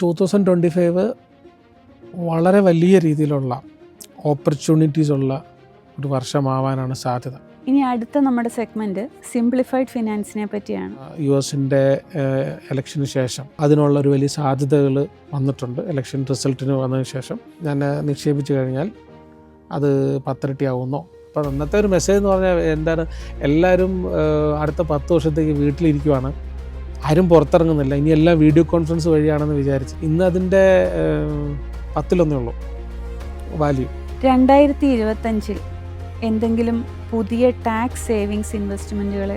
2025 വളരെ വലിയ രീതിയിലുള്ള ഓപ്പർച്യൂണിറ്റീസ് ഉള്ള ഒരു വർഷമാവാനാണ് സാധ്യത. ഇനി അടുത്ത നമ്മുടെ സെഗ്മെന്റ് സിംപ്ലിഫൈഡ് ഫിനാൻസിനെ പറ്റിയാണ്. US-ൻ്റെ ഇലക്ഷന് ശേഷം അതിനുള്ള ഒരു വലിയ സാധ്യതകൾ വന്നിട്ടുണ്ട്. ഇലക്ഷൻ റിസൾട്ടിന് വന്നതിന് ശേഷം ഞാൻ നിക്ഷേപിച്ചു കഴിഞ്ഞാൽ അത് 10 ഇരട്ടിയാവുന്നോ. അപ്പോൾ അന്നത്തെ ഒരു മെസ്സേജ് എന്ന് പറഞ്ഞാൽ എന്താണ്, എല്ലാവരും അടുത്ത 10 വർഷത്തേക്ക് വീട്ടിലിരിക്കുവാണ്, ആരും പുറത്തിറങ്ങുന്നില്ല, ഇനി എല്ലാം വീഡിയോ കോൺഫറൻസ് വഴിയാണെന്ന് വിചാരിച്ച്. ഇന്ന് അതിൻ്റെ 10-1 ഉള്ളൂ വാല്യൂ. 2025 എന്തെങ്കിലും പുതിയ ടാക്സ് സേവിങ്സ് ഇൻവെസ്റ്റ്മെൻറ്റുകളെ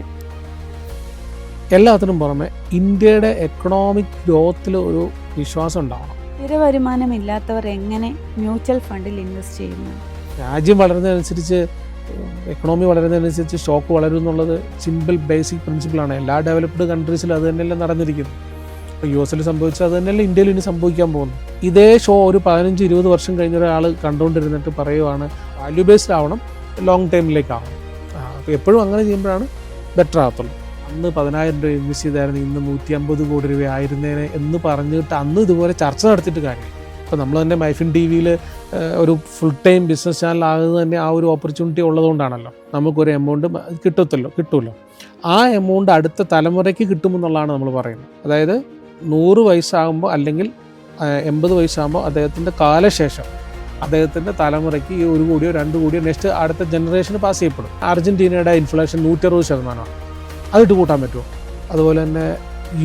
എല്ലാത്തിനും പുറമെ ഇന്ത്യയുടെ എക്കണോമിക് ഗ്രോത്തിൽ ഒരു വിശ്വാസം ഉണ്ടാവണം. സ്ഥിര വരുമാനമില്ലാത്തവർ എങ്ങനെ മ്യൂച്വൽ ഫണ്ടിൽ ഇൻവെസ്റ്റ് ചെയ്യുന്നു? രാജ്യം വളരുന്നതനുസരിച്ച്, എക്കണോമി വളരുന്നതനുസരിച്ച് സ്റ്റോക്ക് വളരും എന്നുള്ളത് സിമ്പിൾ ബേസിക് പ്രിൻസിപ്പിളാണ്. എല്ലാ ഡെവലപ്ഡ് കൺട്രീസിലും അത് തന്നെയല്ലേ നടന്നിരിക്കുന്നു. ഇപ്പോൾ US-ൽ സംഭവിച്ചത് അത് തന്നെയല്ലേ ഇന്ത്യയിൽ ഇനി സംഭവിക്കാൻ പോകുന്നു. ഇതേ ഷോ ഒരു 15-20 വർഷം കഴിഞ്ഞ ഒരാൾ കണ്ടുകൊണ്ടിരുന്നിട്ട് പറയുവാണ് വാല്യൂ ബേസ്ഡ് ആവണം, ലോങ് ടൈമിലേക്കാവണം. അപ്പോൾ എപ്പോഴും അങ്ങനെ ചെയ്യുമ്പോഴാണ് ബെറ്റർ ആകത്തുള്ളൂ. അന്ന് 10,000 രൂപ ഇൻവെസ്റ്റ് ചെയ്തായിരുന്നു, ഇന്ന് 150 കോടി രൂപ ആയിരുന്നേനെ എന്ന് പറഞ്ഞിട്ട് അന്ന് ഇതുപോലെ ചർച്ച നടത്തിയിട്ട് കാര്യം. ഇപ്പോൾ നമ്മൾ തന്നെ മൈഫിൻ TV-യിൽ ഒരു ഫുൾ ടൈം ബിസിനസ് ചാനൽ ആകുന്നത് തന്നെ ആ ഒരു ഓപ്പർച്യൂണിറ്റി ഉള്ളതുകൊണ്ടാണല്ലോ. നമുക്കൊരു എമൗണ്ട് കിട്ടുമല്ലോ. ആ എമൗണ്ട് അടുത്ത തലമുറയ്ക്ക് കിട്ടുമെന്നുള്ളതാണ് നമ്മൾ പറയുന്നത്. അതായത് 100 വയസ്സാകുമ്പോൾ അല്ലെങ്കിൽ 80 വയസ്സാകുമ്പോൾ അദ്ദേഹത്തിൻ്റെ കാലശേഷം അദ്ദേഹത്തിൻ്റെ തലമുറയ്ക്ക് ഈ 1 കോടിയോ 2 കോടിയോ നെക്സ്റ്റ് അടുത്ത ജനറേഷന് പാസ് ചെയ്യപ്പെടും. അർജൻറ്റീനയുടെ ഇൻഫ്ലേഷൻ 160%. അതിട്ട് കൂട്ടാൻ പറ്റുമോ? അതുപോലെ തന്നെ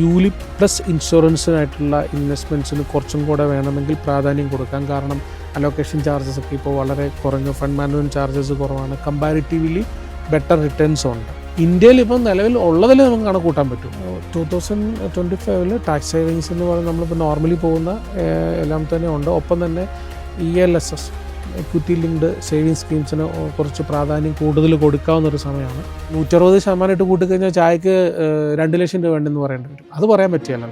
ULIP പ്ലസ് ഇൻഷുറൻസിനായിട്ടുള്ള ഇൻവെസ്റ്റ്മെൻറ്റ്സിന് കുറച്ചും കൂടെ വേണമെങ്കിൽ പ്രാധാന്യം കൊടുക്കാം. കാരണം അലോക്കേഷൻ ചാർജസ് ഒക്കെ ഇപ്പോൾ വളരെ കുറഞ്ഞു, ഫണ്ട് മാനേജ്മെൻറ്റ് ചാർജസ് കുറവാണ്, കമ്പാരിറ്റീവ്ലി ബെറ്റർ റിട്ടേൺസും ഉണ്ട്. ഇന്ത്യയിൽ ഇപ്പം നിലവിൽ ഉള്ളതിൽ നമുക്ക് കണക്കൂട്ടാൻ പറ്റും. 2025 ടാക്സ് സേവിങ്സ് എന്ന് പറയുന്നത് നമ്മളിപ്പോൾ നോർമലി പോകുന്ന എല്ലാം തന്നെ ഉണ്ട്. ഒപ്പം തന്നെ ELSS എക്വിറ്റി ലിങ്ക്ഡ് സേവിങ്സ് സ്കീംസിന് കുറച്ച് പ്രാധാന്യം കൂടുതൽ കൊടുക്കാവുന്നൊരു സമയമാണ്. 160% ഇട്ട് കൂട്ടിക്കഴിഞ്ഞാൽ ചായക്ക് 2 ലക്ഷം രൂപ വേണ്ടെന്ന് പറയേണ്ടി വരും. അത് പറയാൻ പറ്റിയല്ലോ.